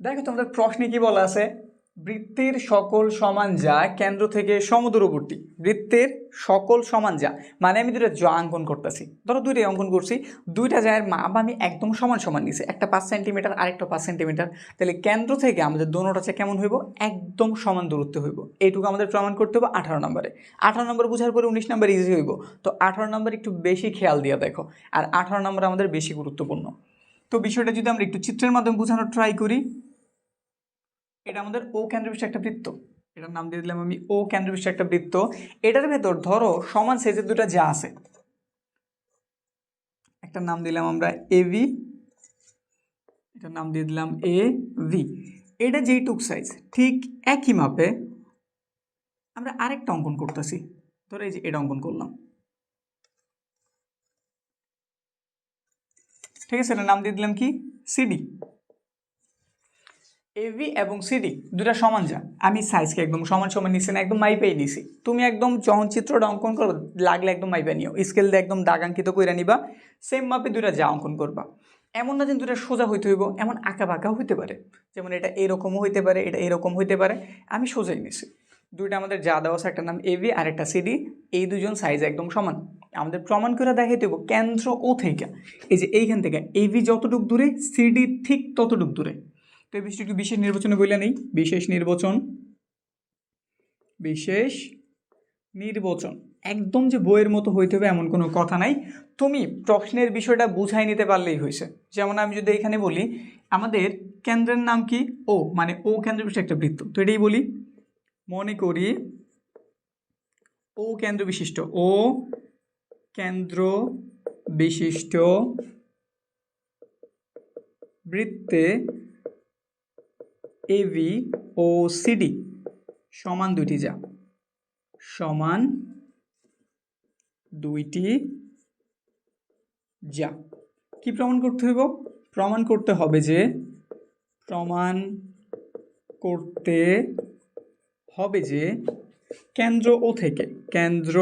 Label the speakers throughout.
Speaker 1: দেখো তোমাদের প্রশ্নে কি বলা আছে, বৃত্তের সকল সমান যা কেন্দ্র থেকে সমদূরবর্তী। বৃত্তের সকল সমান যা মানে আমি দুটো যা অঙ্কন করতেছি, ধরো দুইটাই অঙ্কন করছি, দুইটা জায়ের মাপ আমি একদম সমান সমান নিছি, একটা 5 সেন্টিমিটার আরেকটা 5 সেন্টিমিটার, তাহলে কেন্দ্র থেকে আমাদের দোনোটা কেমন হইব, একদম সমান দূরত্ব হইব। এইটুকু আমাদের প্রমাণ করতে হবে 18 নম্বরে। 18 নম্বর বুঝার পরে 19 নম্বর ইজি হইব। তো 18 নম্বর একটু বেশি খেয়াল দিয়ে দেখো, আর 18 নম্বর আমাদের বেশি গুরুত্বপূর্ণ। তো বিষয়টা যদি আমরা একটু চিত্রের মাধ্যমে বোঝানোর ট্রাই করি, এটা আমাদের ও কেন্দ্রবিষ্ট একটা বৃত্ত, এটার নাম দিয়ে দিলাম আমি ও কেন্দ্রবিষ্ট একটা বৃত্ত। এটার ভেতর ধরো সমান সাইজের দুটা যা আছে, একটা নাম দিলাম আমরা এবি, এটার নাম দিয়ে দিলাম এ ভি। এটা যেইটুক সাইজ ঠিক একই মাপে আমরা আরেকটা অঙ্কন করতেছি, ধরো এই যে এটা অঙ্কন করলাম, ঠিক আছে, এটার নাম দিয়ে দিলাম কি সিডি। এবি এবং সিডি দুটা সমান যা, আমি সাইজকে একদম সমান সমান নিছি না, একদম মাইপেই নিছি। তুমি একদম যখন চিত্রটা অঙ্কন করো লাগলে একদম মাইপে নিও, স্কেল দিয়ে একদম দাগাঙ্কিত করে নিবা, সেম মাপে দুটা যা অঙ্কন করবা। এমন না যে দুটা সোজা হইতে হইব, এমন আঁকা বাঁকাও হইতে পারে, যেমন এটা এরকমও হইতে পারে, এটা এরকম হইতে পারে, আমি সোজাই নিছি। দুইটা আমাদের যা দেওয়া আছে, একটা নাম এবি আর একটা সিডি, এই দুজন সাইজ একদম সমান। আমাদের প্রমাণ করে দেখাইতে হইব কেন্দ্র ও থেকে, এই যে এইখান থেকে এবি যতটুক দূরে সিডি ঠিক ততটুক দূরে। তো এই বিষয়টি একটু বিশেষ নির্বাচনে বললে নেই, বিশেষ নির্বাচন, বিশেষ নির্বাচন একদম যে বইয়ের মতো হইতে হবে এমন কোনো কথা নাই, তুমি প্রশ্নের বিষয়টা বুঝাই নিতে পারলেই হয়েছে। যেমন আমি যদি এখানে বলি আমাদের কেন্দ্রের নাম কি ও, মানে ও কেন্দ্র বিশিষ্ট একটা বৃত্ত, তো এটাই বলি মনে করি ও কেন্দ্র বিশিষ্ট, ও কেন্দ্র বিশিষ্ট বৃত্তে এবি ও সিডি সমান দুইটি যা, সমান দুইটি যা। কি প্রমাণ করতে হইব, প্রমাণ করতে হবে যে, প্রমাণ করতে হবে যে কেন্দ্র ও থেকে, কেন্দ্র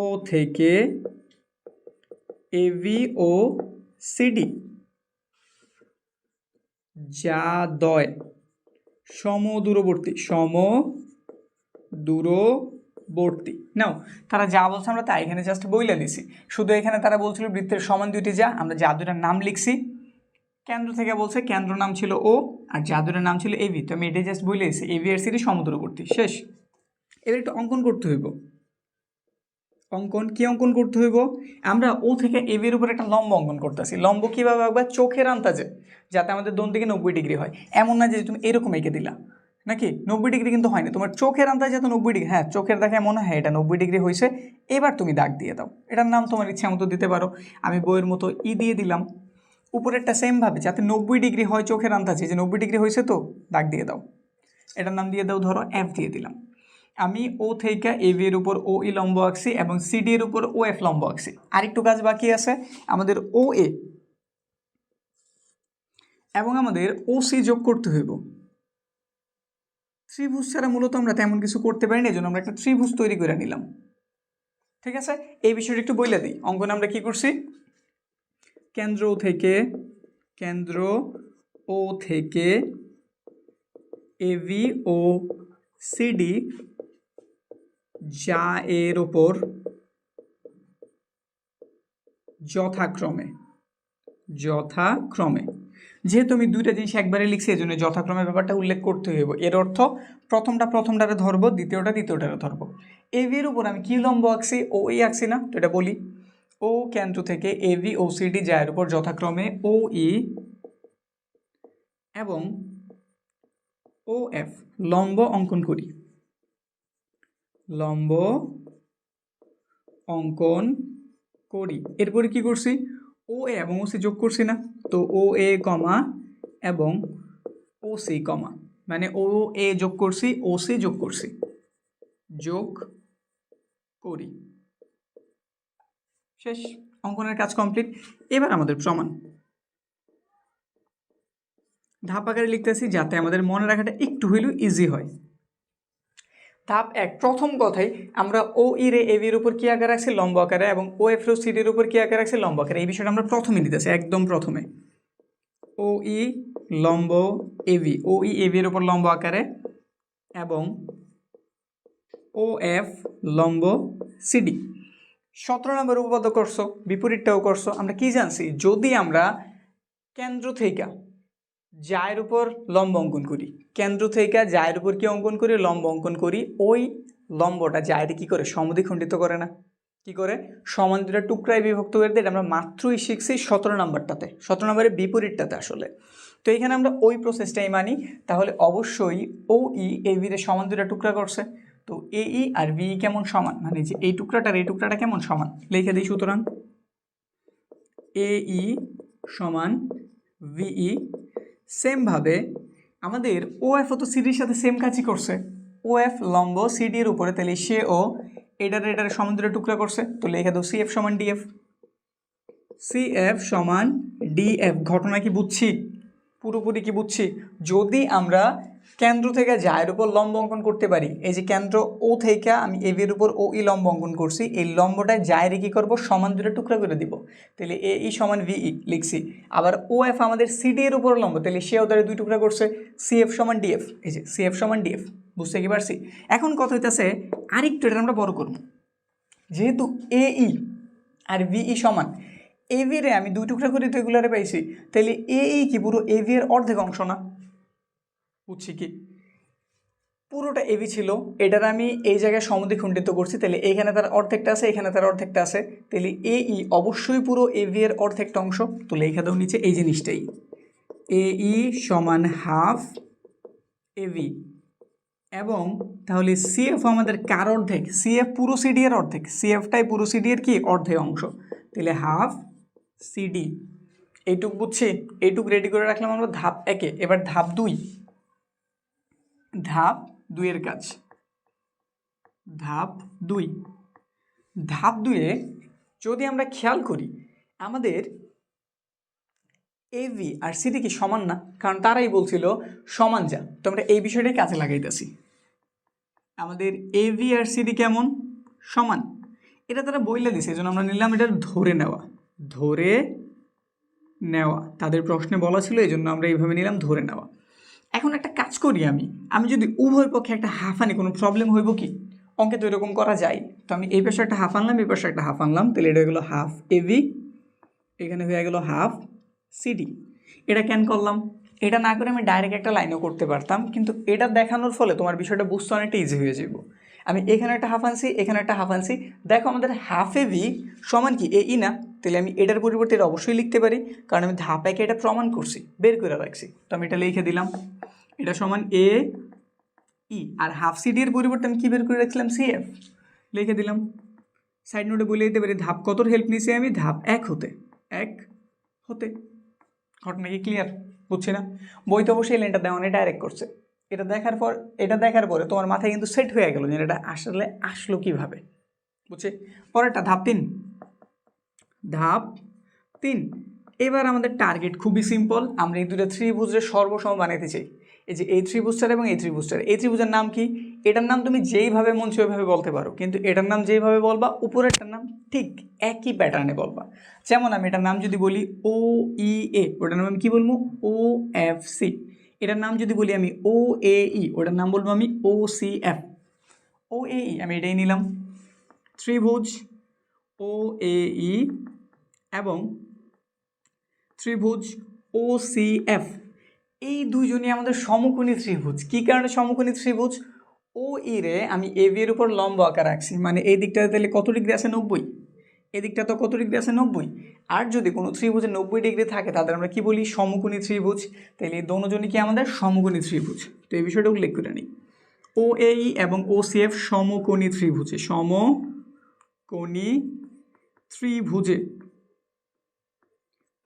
Speaker 1: ও থেকে এবি ও সিডি যা দয় সমদূরবর্তী, সমদূরবর্তী। নাও তারা যা বলছে আমরা তাই এখানে জাস্ট বইলা দিছি, শুধু এখানে তারা বলছিল বৃত্তের সমান দুইটি যা, আমরা যা দুটার নাম লিখছি, কেন্দ্র থেকে বলছে কেন্দ্র নাম ছিল ও আর যা দুটার নাম ছিল এবি, তো আমি এটাই জাস্ট বলে দিছি এবি আর সিডি সমদূরবর্তী, শেষ। এবার একটু অঙ্কন করতে হইব, অঙ্কন কি অঙ্কন করতে হইব, আমরা ও থেকে এবির উপর একটা লম্ব অঙ্কন করতেছি। লম্ব কীভাবে আঁকবা, চোখের আন্দাজে, যাতে আমাদের দোন থেকে 90 ডিগ্রি হয়। এমন না যে তুমি এরকম এঁকে দিলা, নাকি 90 ডিগ্রি কিন্তু হয় না, তোমার চোখের আন্দাজে যাতে 90 ডিগ্রি, হ্যাঁ চোখের দেখে মনে হয় এটা 90 ডিগ্রি হয়েছে, এবার তুমি দাগ দিয়ে দাও। এটার নাম তোমার ইচ্ছা মতো দিতে পারো, আমি বইয়ের মতো ই দিয়ে দিলাম। উপরেরটা সেমভাবে যাতে 90 ডিগ্রি হয় চোখের আন্দাজে, যে 90 ডিগ্রি হয়েছে তো দাগ দিয়ে দাও, এটার নাম দিয়ে দাও, ধরো এফ দিয়ে দিলাম। আমি ও থেকে এবি এর উপর ও ই লম্ব আঁকছি এবং সিডি এর উপর ও এফ লম্ব আঁকছি। আরেকটু কাজ বাকি আছে, আমাদের ও এ এবং আমাদের ও সি যোগ করতে হইব। ত্রিভুজ ছাড়া মূলত আমরা তেমন কিছু করতে পারি না, এই জন্য আমরা একটা ত্রিভুজ তৈরি করে নিলাম, ঠিক আছে। এই বিষয়টা একটু বলে দিই, অঙ্কনে আমরা কি করছি, কেন্দ্র ও থেকে এবি ও সিডি যা এর ওপর যথাক্রমে, যেহেতু আমি দুইটা জিনিস একবারে লিখছি এই জন্য যথাক্রমে ব্যাপারটা উল্লেখ করতে হইব। এর অর্থ প্রথমটারে ধরবো, দ্বিতীয়টারে ধরবো। এর উপর আমি কি লম্ব আঁকছি, ও ই আঁকছি না, তো এটা বলি ও কেন্দ্র থেকে এবি ও সিডি যা এর উপর যথাক্রমে ও ই এবং ও এফ লম্ব অঙ্কন করি, লম্ব অঙ্কন করি। এরপরে কি করছি, ও এ এবং ও সি যোগ করছি না, তো ও এ কমা এবং ও সি কমা, মানে ও এ যোগ করছি ও সি যোগ করছি, যোগ করি, শেষ। অঙ্কনের কাজ কমপ্লিট। এবার আমাদের প্রমাণ ধাপ আকারে লিখতেছি যাতে আমাদের মনে রাখাটা একটু হইলেও ইজি হয়। ধাপ 1, প্রথম কথাই আমরা ও ই রে এবির উপর কি আকার রাখছি, লম্ব আকারে, এবং ও এফ রো সিডির উপর কি আকার রাখছি, লম্ব আকারে। এই বিষয়টা আমরা প্রথমে নিতেছি, একদম প্রথমে ও ই লম্ব এবি, ও ই এবি এর উপর লম্ব আকারে, এবং ও এফ লম্ব সিডি। 17 নম্বর উপপাদ্য করছো, বিপরীতটাও করছো। আমরা কি জানছি, যদি আমরা কেন্দ্র থেকে জায়ের উপর লম্ব অঙ্কন করি, কেন্দ্র থেকে জায়ের উপর কি অঙ্কন করি, লম্ব অঙ্কন করি, ওই লম্বটা জায়ের কি করে সমদ্বিখণ্ডিত করে না, কি করে সমান দুটা টুকরায় বিভক্ত করে দেয়। আমরা মাত্রই শিখছি 17 নম্বরটাতে, 17 নম্বরের বিপরীতটাতে আসলে। তো এখানে আমরা ওই প্রসেসটাই মানি, তাহলে অবশ্যই ও ই এ বি রে সমান দুটা টুকরা করছে। তো এ ই আর বি কেমন সমান, মানে যে এই টুকরাটার এই টুকরাটা কেমন সমান, লিখে দিই। সুতরাং এ ই সমান ভিই। সেমভাবে আমাদের ও এফ তো সিডির সাথে সেম কাজই করছে, ও এফ লম্ব সিডি এর উপরে, তাহলে সে ও এটার সমান দুটো টুকরা করছে। তো লিখে দাও সি এফ সমান ডিএফ, সি এফ সমান ডিএফ। ঘটনা কি বুঝছি, পুরোপুরি কি বুঝছি? যদি আমরা কেন্দ্র থেকে জায়ের উপর লম্ব অঙ্কন করতে পারি, এই যে কেন্দ্র ও থেকে আমি এ বি এর উপর ও ই লম্ব অঙ্কন করছি, এই লম্বটায় জায়ের কি করব, সমান দুটো টুকরা করে দিব। তাহলে এ ই সমান ভিই লিখছি। আবার ও এফ আমাদের সিডি এর উপর লম্ব, তাহলে সে ওদের দুই টুকরা করছে, সি এফ সমান ডিএফ। এই যে সি এফ সমান ডিএফ, বুঝতে কি পারছি? এখন কথা হইতেছে আরেকটু এটা আমরা বড় করব, যেহেতু এ ই আর ভিই সমান, এ ভি রে আমি দুই টুকরা করে তো এগুলারে পাইছি, তাহলে এ ই কি পুরো এ ভি এর অর্ধেক অংশ না? বুঝছি কি, পুরোটা এবি ছিল, এটার আমি এই জায়গায় সমদ্বিখণ্ডিত করছি, তাহলে এখানে তার অর্ধেকটা আছে, এখানে তার অর্ধেকটা আছে, তাহলে এ ই অবশ্যই পুরো এ ভি এর অর্ধেকটা অংশ। তো লেখা দাও নিচে এই জিনিসটাই, এ ই সমান হাফ এ ভি। এবং তাহলে সিএফ আমাদের কার অর্ধেক, সিএফ পুরো সিডি এর অর্ধেক, সিএফটাই পুরো সিডি এর কি অর্ধেক অংশ, তাহলে হাফ সিডি। এইটুক বুঝছি, এইটুক রেডি করে রাখলাম আমরা ধাপ একে। এবার ধাপ দুই, ধাপ দুইয়ের কাজ। ধাপ দুই, ধাপ দুইয়ে যদি আমরা খেয়াল করি, আমাদের এভি আর সিডি কি সমান না? কারণ তারাই বলছিল সমান যা, তো আমরা এই বিষয়টাই কাজে লাগাইতেছি। আমাদের এভি আর সিডি কেমন সমান, এটা তারা বইলে দিছে, এই জন্য আমরা নিলাম এটা ধরে নেওয়া। ধরে নেওয়া তাদের প্রশ্নে বলা ছিল, এই জন্য আমরা এইভাবে নিলাম ধরে নেওয়া। এখন একটা কাজ করি, আমি যদি উভয় পক্ষে একটা হাফ আনি, কোনো প্রবলেম হইব কি? অঙ্কে তো এরকম করা যায়। তো আমি এই পাশে একটা হাফ আনলাম, এই পাশে একটা হাফ আনলাম, তাহলে এটা হয়ে গেলো হাফ এভি, এখানে হয়ে গেলো হাফ সিডি। এটা কেন করলাম? এটা না করে আমি ডাইরেক্ট একটা লাইনও করতে পারতাম, কিন্তু এটা দেখানোর ফলে তোমার বিষয়টা বুঝতে অনেকটা ইজি হয়ে যাব। আমি এখানে একটা হাফ আনছি, এখানে একটা হাফ আনছি, দেখো আমাদের হাফ এভি সমান কি এ ই না? তাহলে আমি এটার পরিবর্তে এটা অবশ্যই লিখতে পারি, কারণ আমি ধাপ একে এটা প্রমাণ করছি, বের করে রাখছি। তো আমি এটা লিখে দিলাম, এটা সমান এ ই। আর হাফ সিডি এর পরিবর্তে আমি কী বের করে রাখছিলাম, সি এফ, লিখে দিলাম। সাইড নোটে বলে দিতে পারি ধাপ কতর হেল্প নিছি আমি, ধাপ এক হতে। ঘটনা কি ক্লিয়ার? বুঝছি না? বইতে অবশ্যই এই লাইনটা দেওয়া নেই, ডাইরেক্ট করছে। এটা দেখার পরে তোমার মাথায় কিন্তু সেট হয়ে গেল যে এটা আসলে আসলো কীভাবে, বুঝছি? পরেরটা ধাপ তিন। ধাপ তিন, এবার আমাদের টার্গেট খুবই সিম্পল, আমরা এই দুটো ত্রিভুজের সর্বসম বানাইতে চাই। এই যে এই ত্রিভুজটার এবং এই ত্রিভুজটার, এই ত্রিভুজের নাম কি? এটার নাম তুমি যেইভাবে মন ওইভাবে বলতে পারো, কিন্তু এটার নাম যেইভাবে বলবা উপরেরটার নাম ঠিক একই প্যাটার্নে বলবা। যেমন আমি এটার নাম যদি বলি ও ই এ, ওটার নাম আমি কী বলবো, ও এফ সি। এটার নাম যদি বলি আমি ও এ ই, ওটার নাম বলবো আমি ও সি এফ। ও এ ই আমি এটাই নিলাম, ত্রিভুজ ও এ ই এবং ত্রিভুজ ও সি এফ, এই দুইজনই আমাদের সমকোণী ত্রিভুজ। কী কারণে সমকোণী ত্রিভুজ? ও ই রে আমি এ বি এর উপর লম্ব আকার রাখছি, মানে এই দিকটাতে তাহলে কত ডিগ্রি আছে, 90। এই দিকটা তো কত ডিগ্রি আছে, 90। আর যদি কোনো ত্রিভুজে 90 ডিগ্রি থাকে তাদের আমরা কি বলি, সমকোণী ত্রিভুজ। তাহলে এই দোনোজনই কি আমাদের সমকোণী ত্রিভুজ। তো এই বিষয়টা উল্লেখ করে নিই, ও এ ই এবং ও সি এফ সমকোণী ত্রিভুজে, সমকোণী ত্রিভুজে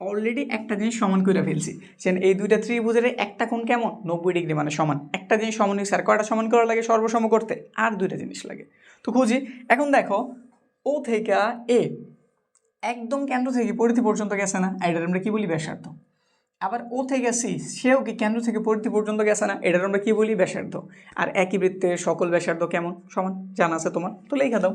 Speaker 1: অলরেডি একটা জিনিস সমান করে ফেলছি, সেন এই দুইটা ত্রিভুজের একটা কোণ কেমন, 90 ডিগ্রি, মানে সমান। একটা জিনিস সমান হয়েছে, আর কয়টা সমান করা লাগে সর্বসম করতে? আর দুইটা জিনিস লাগে। তো খুঁজি। এখন দেখো ও থেকে এ একদম কেন্দ্র থেকে পরিধি পর্যন্ত গেছে না, এটার আমরা কি বলি, ব্যাসার্ধ। আবার ও থেকে সি, সেও কি কেন্দ্র থেকে পরিধি পর্যন্ত গেছে না, এটার আমরা কি বলি, ব্যাসার্ধ। আর একই বৃত্তের সকল ব্যাসার্ধ কেমন, সমান, জানা আছে তোমার, তো লেখা দাও।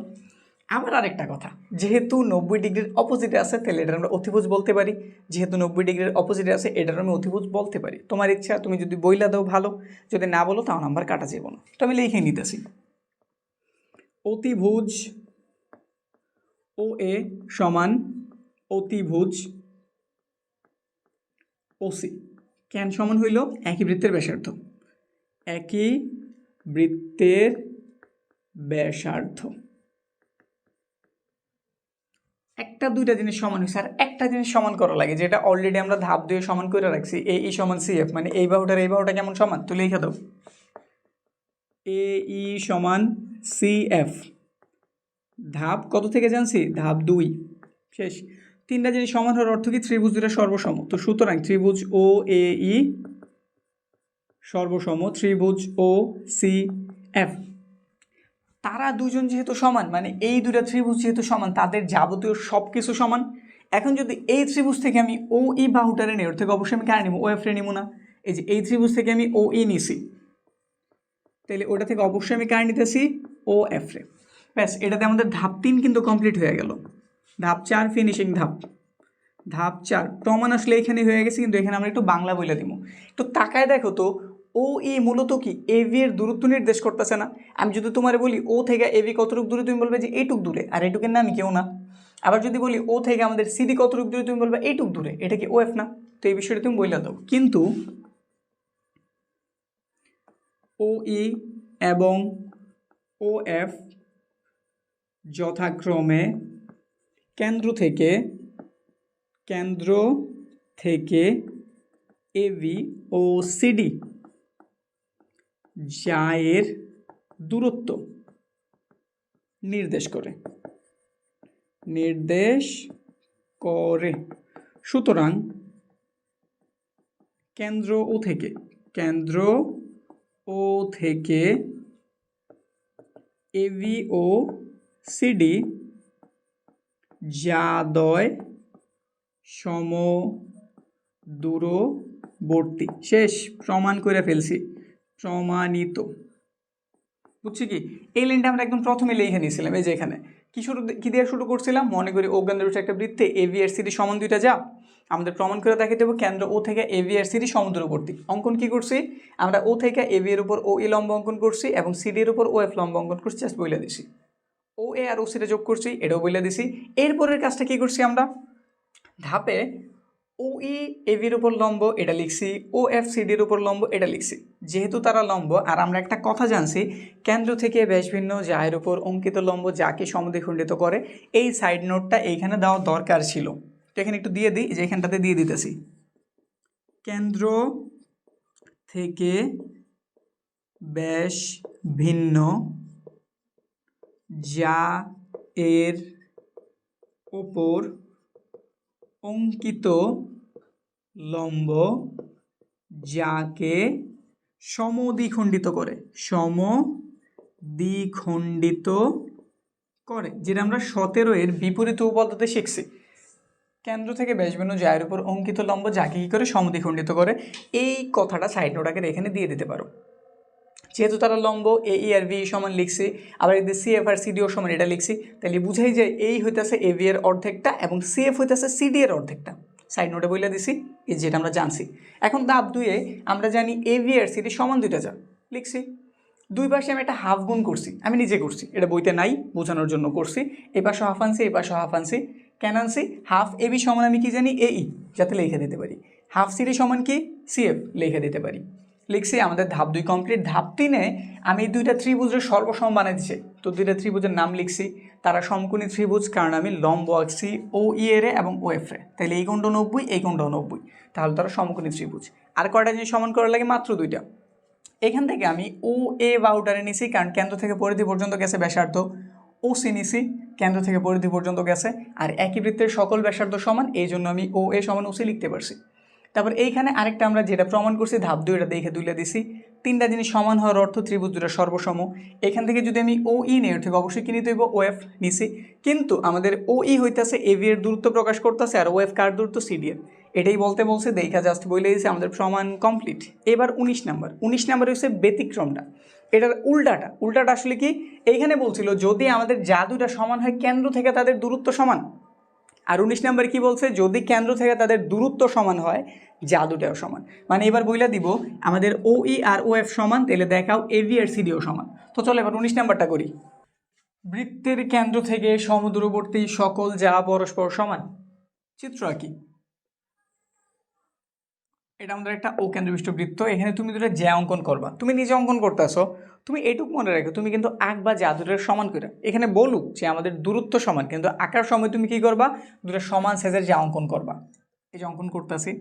Speaker 1: আবার আরেকটা কথা, যেহেতু 90 ডিগ্রির অপোজিটে আছে তাহলে এটার আমরা অতিভুজ বলতে পারি, যেহেতু 90 ডিগ্রির অপোজিটে আছে এটার আমি অতিভুজ বলতে পারি। তোমার ইচ্ছা, তুমি যদি বইলা দাও ভালো, যদি না বলো তাও নাম্বার কাটা যাব না। তো আমি লিখে নিতেছি অতিভুজ ও এ সমান অতিভুজ ওসি কেন সমান হইল? একই বৃত্তের ব্যাসার্ধ, একই বৃত্তের ব্যাসার্ধ। একটা দুইটা জিনিস সমান হয়েছে, আর একটা জিনিস সমান করা লাগে যেটা অলরেডি আমরা ধাপ দিয়ে সমান করে রাখছি। এ ই সমান সি এফ, মানে এই বাহুটার এই বাহুটা কেমন সমান? তুই লিখে দাও এ ই সমান সি এফ। ধাপ কত থেকে জানছি? ধাপ 2। শেষ। তিনটা জিনিস সমান হওয়ার অর্থ কি? ত্রিভুজ দুটা সর্বসম। তো সুতরাং ত্রিভুজ ও এ ই সর্বসম ত্রিভুজ ও সি এফ। তারা দুজন যেহেতু সমান, মানে এই দুটা ত্রিভুজ যেহেতু সমান, তাদের যাবতীয় সব কিছু সমান। এখন যদি এই ত্রিভুজ থেকে আমি ও ই বাহুটারে নিই, ওর থেকে অবশ্যই আমি কারে নিব? ও এফ রে নিব না? এই যে এই ত্রিভুজ থেকে আমি ও ই নিছি, তাহলে ওটা থেকে অবশ্যই আমি কারে নিতেছি? ও এফ রে। ব্যাস, এটাতে আমাদের ধাপ 3 কিন্তু কমপ্লিট হয়ে গেল। ধাপ 4 ফিনিশিং ধাপ। ধাপ 4 প্রমাণ আসলে এখানে হয়ে গেছে, কিন্তু এখানে আমরা একটু বাংলা বলে দিব। একটু তাকায় দেখো তো, ও ই মূলত কি এভি এর দূরত্ব নির্দেশ করতেছে না? আমি যদি তোমার বলি ও থেকে এবি কতটুকু দূরে, তুমি বলবে যে এইটুক দূরে, আর এইটুকের নামই কেউ না। আবার যদি বলি ও থেকে আমাদের সিডি কতটুকু দূরে, তুমি বলবে এইটুক দূরে, এটা কি ও এফ না? তো এই বিষয়টা তুমি বলে দাও। কিন্তু ও ই এবং ও এফ যথাক্রমে কেন্দ্র থেকে এবি ও সিডি এর দূরত্ব নির্দেশ করে। সুতরাং কেন্দ্র ও থেকে এবি ও সিডি যাদয় সমদূরবর্তী। শেষ, প্রমাণ করে ফেলছি, প্রমাণিত। বুঝছি কি? এই লাইনটা আমরা একদম প্রথমে লিখে নিয়েছিলাম। এই যে এখানে কি দিয়ে শুরু করছিলাম? মনে করি অজ্ঞান রয়েছে একটা বৃত্তে এবি আর সিডি সমান দুইটা, যা আমাদের প্রমাণ করে দেখাতে দেবো কেন্দ্র ও থেকে এবি আর সিডি সমদূরবর্তী। অঙ্কন কি করছি আমরা? ও থেকে এবি এর উপর ও ই লম্ব অঙ্কন করছি এবং সিডি এর উপর ও এফ লম্ব অঙ্কন করছি, জাস্ট বলে দিছি। ও এ আর ও সিটা যোগ করছি, এটাও বলে দিছি। এরপরের কাজটা কি করছি আমরা? ধাপে ও ই এভির উপর লম্ব এটা লিখছি, ও এফ সিডির উপর লম্ব এটা লিখছি। যেহেতু তারা লম্ব, আর আমরা একটা কথা জানছি, কেন্দ্র থেকে ব্যাস ভিন্ন যার উপর অঙ্কিত লম্ব যাকে সমদ্বিখণ্ডিত করে, এই সাইড নোটটা এইখানে দেওয়া দরকার ছিল। তো এখানে একটু দিয়ে দিই, যে এখানটাতে দিয়ে দিতেছি। কেন্দ্র থেকে ব্যাস ভিন্ন যা এর উপর অঙ্কিত লম্ব যাকে সমদ্বিখণ্ডিত করে, যেটা আমরা 17 এর বিপরীত উপপাদ্যতে শিখছি। কেন্দ্র থেকে ব্যাসভিন্ন যার উপর অঙ্কিত লম্ব যাকে কি করে? সমদ্বিখণ্ডিত করে। এই কথাটা সাইড নোট আকারে এখানে দিয়ে দিতে পারো। যেহেতু তারা লম্ব, এ ই আর ভি সমান লিখছি, আবার এদের সি এফ আর সিডিও সমান এটা লিখছি, তাহলে বুঝাই যায় এই হইতেছে এ ভি এর অর্ধেকটা এবং সি এফ হইতেছে সিডি এর অর্ধেকটা। সাইড নোটে বলে দিছি, এই যেটা আমরা জানছি। এখন ধাপ 2-এ আমরা জানি এ ভি আর সিডি সমান দুইটা, যা লিখছি। দুই পাশে আমি একটা হাফ গুণ করছি, আমি নিজে করছি, এটা বইতে নাই, বোঝানোর জন্য করছি। এই পাশে হাফ আনছি, এই পাশে হাফ আনছি। কেন আনছি? হাফ এ বি সমান আমি কি জানি? এ ই, যাতে লিখে দিতে পারি। হাফ সিডি সমান কি? সি এফ, লিখে দিতে পারি। লিখছি। আমাদের ধাপ 2 কমপ্লিট। ধাপ 3-এ আমি দুইটা ত্রিভুজের সর্বসম বানাই দিচ্ছি। তো দুইটা ত্রিভুজের নাম লিখছি, তারা সমকোণী ত্রিভুজ, কারণ আমি লম্ব আঁকছি ও ই এর এবং ও এফ রে। তাহলে এই কোণটা 90, এই কোণটাও 90, তাহলে তারা সমকোণী ত্রিভুজ। আর কয়টা জিনিস সমান করার লাগে? মাত্র দুইটা। এখান থেকে আমি ও এ বাহুটারে নিছি, কারণ কেন্দ্র থেকে পরিধি পর্যন্ত গেছে ব্যাসার্ধ। ও সি নিছি, কেন্দ্র থেকে পরিধি পর্যন্ত গেছে, আর একই বৃত্তের সকল ব্যাসার্ধ সমান, এই জন্য আমি ও এ সমান ও সি লিখতে পারছি। তারপর এইখানে আরেকটা আমরা যেটা প্রমাণ করছি ধাপ 2, এটা দেখে তুলে দিছি। তিনটা জিনিস সমান হওয়ার অর্থ ত্রিভুজ দুটো সর্বসম। এখান থেকে যদি আমি ও ই নেই, ওর থেকে অবশ্যই কি নিতে হইব? ও এফ নিছি। কিন্তু আমাদের ও ই হইতেছে এ ভি এর দূরত্ব প্রকাশ করতেছে, আর ও এফ কার দূরত্ব? সিডি এর। এটাই বলতে বলছে, দেখা জাস্ট বলে দিয়েছে, আমাদের প্রমাণ কমপ্লিট। এবার 19 নাম্বার হচ্ছে ব্যতিক্রমটা, এটার উল্টাটা আসলে কি, এইখানে বলছিল যদি আমাদের জাদুটা সমান হয় কেন্দ্র থেকে তাদের দূরত্ব সমান, আর 19 নাম্বার কি বলছে, যদি কেন্দ্র থেকে তাদের দূরত্ব সমান হয় জাদুটাও সমান। মানে এবার বইলা দিব আমাদের OE আর OF সমান, তাহলে দেখাও AB আর CDও সমান। তো চলো এবার 19 নাম্বারটা করি। বৃত্তের কেন্দ্র থেকে সমদূরবর্তী সকল যা পরস্পর সমান, চিত্র আঁকি। এটা আমাদের একটা ও কেন্দ্রবিষ্ট বৃত্ত, এখানে তুমি দুটো জ্যা অঙ্কন করবা, তুমি নিজে অঙ্কন করতেছো, তুমি এটুকু মনে রাখো তুমি কিন্তু আঁকবা যা দুটোর সমান করে। এখানে বলুক যে আমাদের দূরত্ব সমান, কিন্তু আঁকার সময় তুমি কি করবা, দুটো সমান সাইজের যা অঙ্কন করবা। এই যে অঙ্কন করতেছি,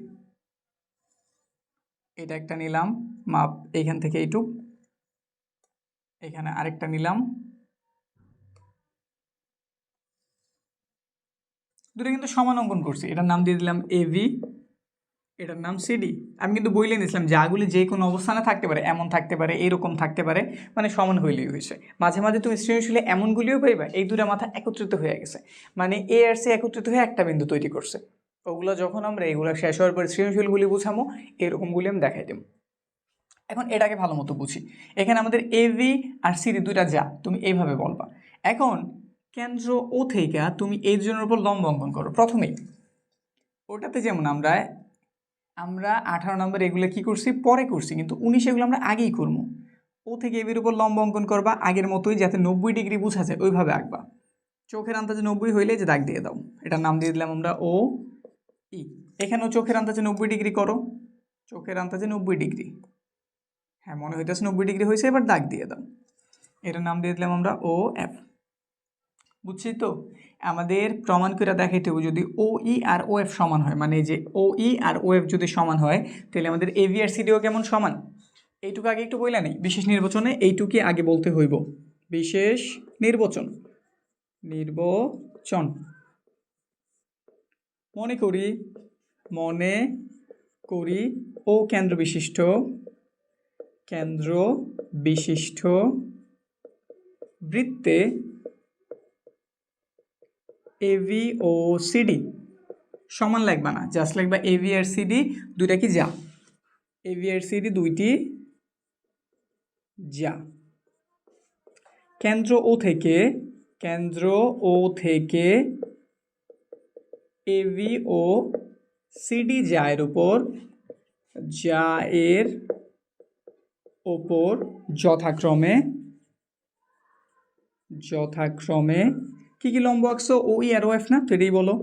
Speaker 1: এটা একটা নিলাম মাপ এইখান থেকে এইটুক, এখানে আরেকটা নিলাম, দুটো কিন্তু সমান অঙ্কন করছি। এটার নাম দিয়ে দিলাম AB, এটার নাম CD। আমি কিন্তু বইলে নিয়েছিলাম যাগুলি যে কোনো অবস্থানে থাকতে পারে, এমন থাকতে পারে, এরকম থাকতে পারে, মানে সমান হইলেই হয়েছে। মাঝে মাঝে তুমি সৃজনশীলে এমনগুলিও পাইবা এই দুটো মাথা একত্রিত হয়ে গেছে, মানে A আর C একত্রিত হয়ে একটা বিন্দু তৈরি করছে। ওগুলো যখন আমরা এগুলো শেষ হওয়ার পর সৃজনশীলগুলি বুঝামো, এরকমগুলি আমি দেখাই দেব। এখন এটাকে ভালো মতো বুঝি। এখানে আমাদের AB আর CD দুইটা যা, তুমি এইভাবে বলবা। এখন কেন্দ্র ও থেকে তুমি এই দুজনের উপর লম্ব অঙ্কন করো প্রথমেই। ওটাতে যেমন আমরা 18 নম্বর এগুলো কি করছি পরে করছি, কিন্তু 19 এগুলো আমরা আগেই করবো। ও থেকে এবির উপর লম্ব অঙ্কন করবা আগের মতোই, যাতে 90 ডিগ্রি বোঝা যায় ওইভাবে আঁকবা। চোখের আন্দাজে 90 হইলে যে দাগ দিয়ে দাও, এটার নাম দিয়ে দিলাম আমরা ও ই। এখানেও চোখের আন্দাজে 90 ডিগ্রি করো, চোখের আন্দাজে 90 ডিগ্রি, হ্যাঁ মনে হইতেছে 90 ডিগ্রি হয়েছে, এবার দাগ দিয়ে দাও, এটার নাম দিয়ে দিলাম আমরা ও এফ। বুঝছি তো, আমাদের প্রমাণ করে দেখাইতে হবে যদি OE আর OF সমান হয়, মানে যে OE আর OF যদি সমান হয় তাহলে আমাদের AB আর CDও কেমন সমান। এইটুকু আগে একটু বইলা নেই, বিশেষ নির্বাচনে এইটুকু আগে বলতে হইব। বিশেষ নির্বাচন মনে করি ও কেন্দ্র বিশিষ্ট বৃত্তে AB ও CD সমান লাগবে না, জাস্ট লাগবে AB আর CD দুইটা কি যা, AB আর CD দুইটি যা। কেন্দ্র ও থেকে AB ও CD যা এর ওপর যথাক্রমে কি কি লম্ব আঁকছো, OE আর OF না, তো এটাই বলো।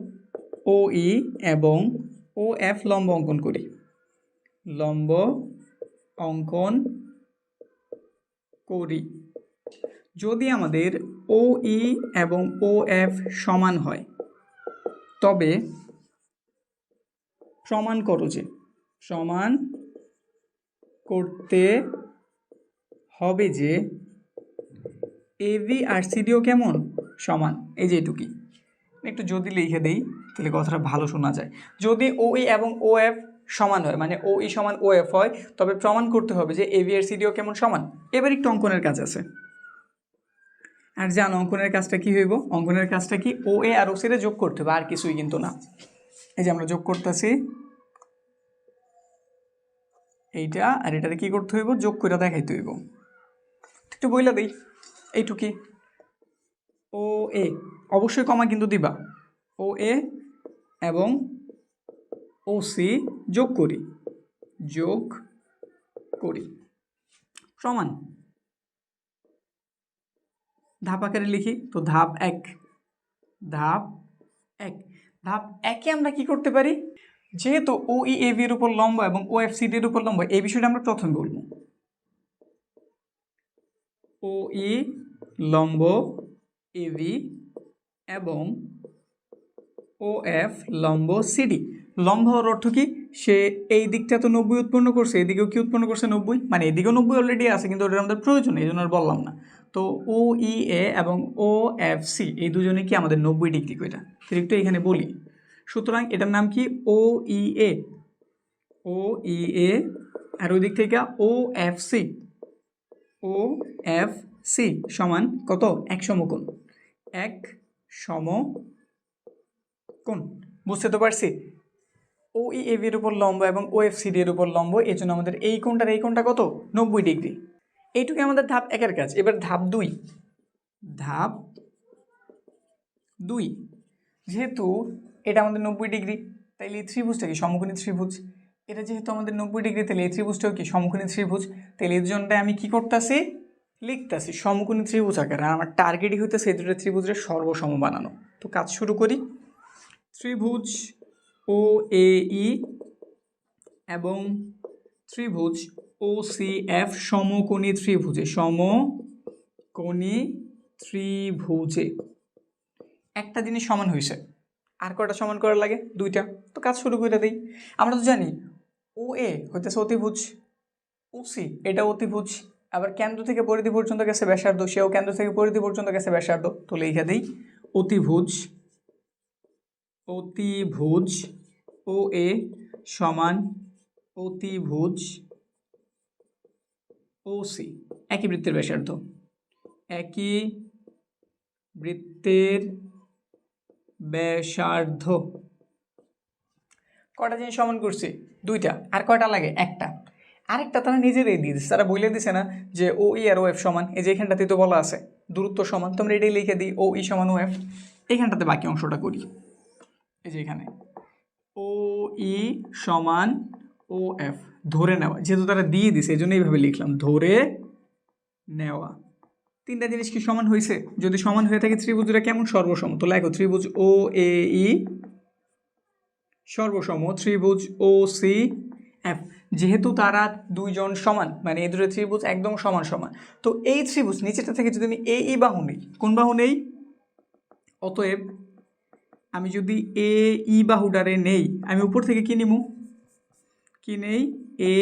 Speaker 1: OE এবং OF লম্ব অঙ্কন করি, যদি আমাদের OE এবং OF সমান হয় তবে প্রমাণ করতে হবে যে AB আর CDও কেমন সমান। এই যে এটুকি একটু যদি লিখে দেই তাহলে কথাটা ভালো শোনা যায়। যদি OE এবং OF সমান হয়, মানে OE সমান OF হয়, তবে প্রমাণ করতে হবে যে AB আর CDও কেমন সমান। এবার একটু অঙ্কনের কাজ আছে, আর জানো অঙ্কনের কাজটা কি হইব, অঙ্কনের কাজটা কি OA আর OC রে যোগ করতে হবে, আর কিছুই কিন্তু না। এই যে আমরা যোগ করতেছি এইটা আর এটারে কি করতে হইব, যোগ করে দেখাইতে হইব। একটু বইলা দেই, এইটুকি OA অবশ্যই কমা কিন্তু দিবা, OA এবং OC যোগ করি সমান। ধাপ আকারে লিখি তো, ধাপ একে আমরা কি করতে পারি, যেহেতু OE AB এর উপর লম্ব এবং OF CD এর উপর লম্ব, এই বিষয়টা আমরা প্রথমে বলবো। OE লম্ব AB এবং OF লম্ব CD। লম্ব হওয়ার অর্থ কি, সে এই দিকটা তো 90 উৎপন্ন করছে, এদিকেও কি উৎপন্ন করছে 90, মানে এদিকেও 90 অলরেডি আছে, কিন্তু ওটা আমাদের প্রয়োজন এই জন্য আর বললাম না। তো OEA এবং OFC এই দুজনে কি আমাদের 90 ডিগ্রি কইটা, একটু এখানে বলি। সুতরাং এটার নাম কি OEA, আর ওই দিক থেকে OFC সমান কত, এক সমকোণ। বুঝতে তো পারছি। ও ই এবি এর উপর লম্ব এবং ও এফ সি ডি এর উপর লম্ব, এই জন্য আমাদের এই কোণটা কত 90 ডিগ্রি। এইটুকু আমাদের ধাপ একের কাজ। এবার ধাপ দুই, যেহেতু এটা আমাদের 90 ডিগ্রি, তাইলে এই ত্রিভুজটা কি সমকোণী ত্রিভুজ। এটা যেহেতু আমাদের 90 ডিগ্রি, তাহলে এই ত্রিভুজটাও কি সমকোণী ত্রিভুজ। তাহলে এর জন্য আমি কি করতেছি, লিখতেছি সমকোণী ত্রিভুজ আকারে। আর আমার টার্গেটই হইতেছে এই দুটো ত্রিভুজের সর্বসম বানানো। তো কাজ শুরু করি। ত্রিভুজ ও এ ই এবং ত্রিভুজ ও সি এফ সমকোণী ত্রিভুজে একটা জিনিস সমান হয়েছে। আর কয়টা সমান করা লাগে, দুইটা। তো কাজ শুরু করে দিই। আমরা তো জানি ও এ হইতেছে অতিভুজ, ও সি এটা অতিভুজ, আবার কেন্দ্র থেকে পরিধি পর্যন্ত গেছে ব্যাসার্ধ, সেও কেন্দ্র থেকে পরিধি পর্যন্ত গেছে ব্যাসার্ধ। তো লিখে দিই অতিভুজ ও এ সমান অতিভুজ ও সি, একই বৃত্তের ব্যাসার্ধ, কয়টা জিনিস সমান করছি, দুইটা। আর কয়টা লাগে, একটা। আরেকটা তারা নিজেরাই দিয়ে দিচ্ছে, তারা বলে দিছে না যে ও ই আর ও এফ সমান। এই যে এখানটাতে তো বলা আছে দূরত্ব সমান, তোমরা এটাই লিখে দিই ও ই সমান ও এফ। এখানটাতে বাকি অংশটা করি। এই যে এখানে ও ই সমান ও এফ ধরে নেওয়া, যেহেতু তারা দিয়ে দিছে এই জন্য এইভাবে লিখলাম ধরে নেওয়া। তিনটা জিনিস কি সমান হয়েছে? যদি সমান হয়ে থাকে ত্রিভুজটা কেমন, সর্বসম। তো লেখো ত্রিভুজ ও এ ই সর্বসম ত্রিভুজ ও সি এফ। যেহেতু তারা দুইজন সমান, মানে এই দুটো ত্রিভুজ একদম সমান, তো এই ত্রিভুজ নিচেটা থেকে যদি আমি এ ই বাহু নেই, কোন বাহু নেই, অতএব আমি যদি এ ই বাহুটারে নেই, আমি উপর থেকে কি নিব, এ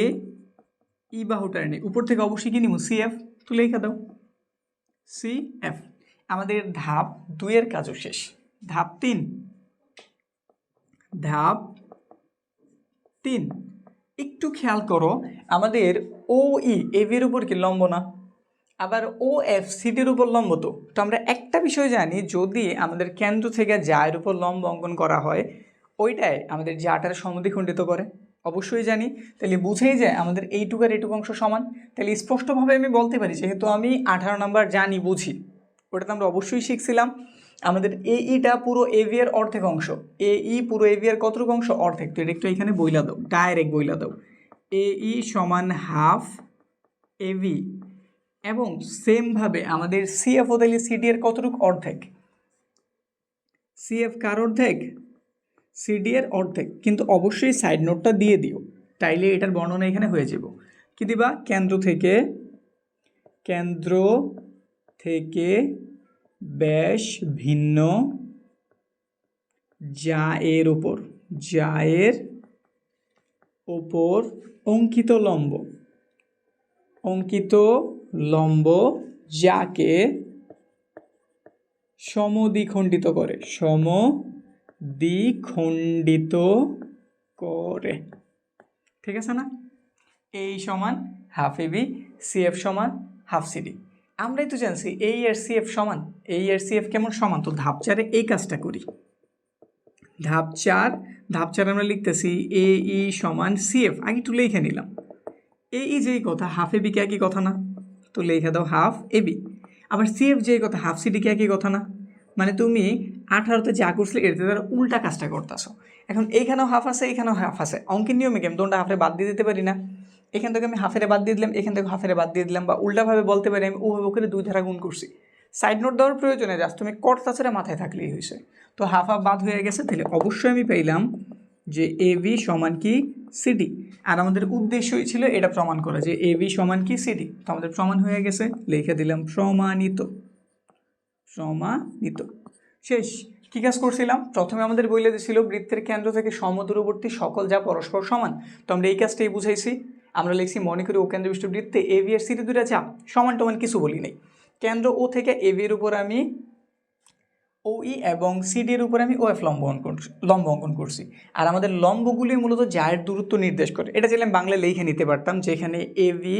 Speaker 1: ই বাহুটারে নেই, উপর থেকে অবশ্যই কি নিব, সি এফ। তো লেখা দাও সি এফ। আমাদের ধাপ 2 এর কাজও শেষ। ধাপ 3 একটু খেয়াল করো, আমাদের ও ই এর উপর কি লম্ব না, আবার ও এফ সিটির উপর লম্ব। তো আমরা একটা বিষয় জানি, যদি আমাদের কেন্দ্র থেকে যার উপর লম্ব অঙ্কন করা হয়, ওইটাই আমাদের জাটার সমদ্বিখণ্ডিত করে, অবশ্যই জানি। তাহলে বুঝেই যায় আমাদের এইটুকু আর এইটুকু অংশ সমান। তাহলে স্পষ্টভাবে আমি বলতে পারি, যেহেতু আমি 18 নাম্বার জানি, বুঝি, ওটা তো আমরা অবশ্যই শিখছিলাম। আমাদের এ ইটা পুরো এভি এর অর্ধেক অংশ, এ ই পুরো এভি এর কতটুকু অংশ, অর্ধেক। তো এটা একটু এখানে বইলা দাও, ডাইরেক্ট বইলা দাও, এ ই সমান হাফ এভি। এবং সেমভাবে আমাদের সিএফ ও তাহলে সিডি এর কতটুকু, অর্ধেক। সিএফ কার অর্ধেক, সিডি এর অর্ধেক। কিন্তু অবশ্যই সাইড নোটটা দিয়ে দিও, তাইলে এটার বর্ণনা এখানে হয়ে যাব। কি দিবা, কেন্দ্র থেকে ব্যাস ভিন্ন যা এর ওপর অঙ্কিত লম্ব যাকে সমদ্বিখণ্ডিত করে। ঠিক আছে না? এই সমান হাফ এবি, সিএফ সমান হাফ সিডি। আমরাই তো জানছি এই আর সিএফ সমান, এই আর সিএফ কেমন সমান। তো ধাপ 4-এ এই কাজটা করি। ধাপ 4 আমরা লিখতেছি এ ই সমান সিএফ। আগে একটু লিখে নিলাম, এ ই যেই কথা, হাফ এবি কে একই কথা না, তো লিখে দাও হাফ এবি। আবার সিএফ যেই কথা, হাফ সিডি কে একই কথা না। মানে তুমি 18তে যা করছিলে এর দ্বারা উল্টা কাজটা করতেছো। এখন এইখানেও হাফ আছে, এখানেও হাফ আছে, অঙ্কের নিয়মে কি আমি দুটো হাফে বাদ দিয়ে দিতে পারি না? এখান থেকে আমি হাফেরে বাদ দিয়ে দিলাম, এখান থেকে হাফেরে বাদ দিয়ে দিলাম, বা উল্টাভাবে বলতে পারি আমি ওকে 2 ধারা গুণ করছি। সাইড নোট দেওয়ার প্রয়োজনে জাস্ট তুমি কর্তা ছেড়ে মাথায় থাকলেই হয়েছে। তো হাফ বাদ হয়ে গেছে, তাহলে অবশ্যই আমি পেলাম যে এ বি সমান কি সিডি। আর আমাদের উদ্দেশ্যই ছিল এটা প্রমাণ করা যে এ বি সমান কি সিডি। তো আমাদের প্রমাণ হয়ে গেছে, লিখে দিলাম প্রমাণিত। শেষ। কি কাজ করছিলাম, প্রথমে আমাদের বলে দিয়েছিল বৃত্তের কেন্দ্র থেকে সমদূরবর্তী সকল যা পরস্পর সমান। তো আমরা এই কাজটাই বুঝাইছি। আমরা লিখছি মনে করি ও কেন্দ্রবিষ্ট বৃত্তে এ বি আর সিডি দুটা চাপ সমান টমান কিছু বলি নাই। কেন্দ্র ও থেকে এ বি এর উপর আমি ও ই এবং সিডি এর উপরে আমি ও এফ লম্ব অঙ্কন করছি। আর আমাদের লম্বগুলি মূলত যার দূরত্ব নির্দেশ করে। এটা চাইলে আমি বাংলায় লিখে নিতে পারতাম, যেখানে A V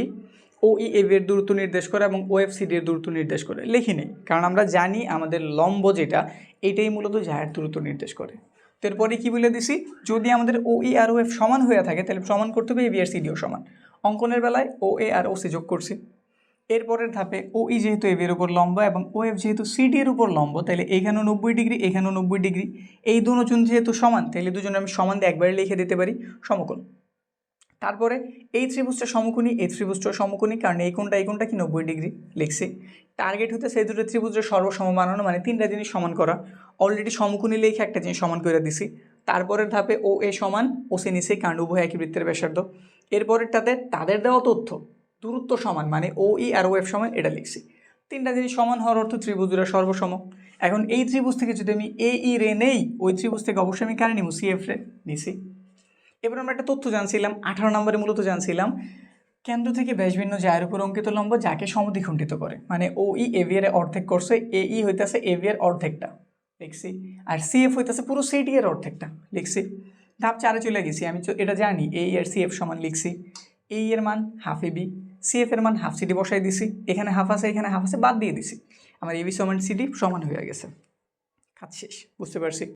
Speaker 1: O E A B এর দূরত্ব নির্দেশ করে এবং ও এফ সিডি এর দূরত্ব নির্দেশ করে। লিখি নেই, কারণ আমরা জানি আমাদের লম্ব যেটা, এটাই মূলত যার দূরত্ব নির্দেশ করে। তো এরপরে কি বলে দিছি, যদি আমাদের ও ই আর ও এফ সমান হয়ে থাকে তাহলে প্রমাণ করতে হবে A B R C deo সমান। অঙ্কনের বেলায় ও এ আর ও সি যোগ করছি। এরপরের ধাপে ও ই যেহেতু এ বি এর উপর লম্ব এবং ও এফ যেহেতু সি ডি এর উপর লম্ব, তাহলে এখানেও 90 ডিগ্রি এখানেও 90 ডিগ্রি, এই দুজন যেহেতু সমান তাহলে দুজনে আমি সমান দিয়ে একবারে লিখে দিতে পারি সমকোণ। তারপরে এই ত্রিভুজটা সমকোণী, এই ত্রিভুজটা সমকোণী, কারণ এই কোণটা কি 90 ডিগ্রি লিখছি। টার্গেট হতে সেই দুটো ত্রিভুজের সর্বসম বানানো, মানে তিনটা জিনিস সমান করা। অলরেডি সমকোণী লিখে একটা জিনিস সমান করে দিছি। তারপরের ধাপে ও এ সমান ও সি নিচে, কারণ উভয় একই বৃত্তের ব্যাসার্ধ। এরপরেরটাতে তাদের দেওয়া তথ্য দূরত্ব সমান, মানে ও ই আর ও এফ সমান, এটা লিখছি। তিনটা জিনিস সমান হওয়ার অর্থ ত্রিভুজ দুটো সর্বসম। এখন এই ত্রিভুজ থেকে যদি আমি এ ই রে নেই, ওই ত্রিভুজ থেকে অবশ্যই আমি কারে নিব, সি এফ রে নিছি। এবার আমরা একটা তথ্য জানছিলাম 18 নম্বরে, মূলত জানছিলাম কেন্দ্র থেকে ব্যাসভিন্ন জায়ের উপর অঙ্কিত লম্ব যাকে সমদ্বিখণ্ডিত করে, মানে ও ই এভিয়ার অর্ধেক করছে, এ ই হইতেছে এভিয়ার অর্ধেকটা লিখছি, আর সি এফ হইতেছে পুরো সিডি এর অর্ধেকটা লিখছি। ধাপ 4 চলে গেছি, আমি এটা জানি এ আর সি এফ সমান লিখছি। এ এর মান half A B, C F এর মান হাফ সিডি বসাই দিছি, এখানে হাফ আছে এখানে হাফ আছে বাদ দিয়ে দিছি, আমার এবি সমান সিডি সমান হয়ে গেছে। কাজ শেষ, বুঝতে পারছি।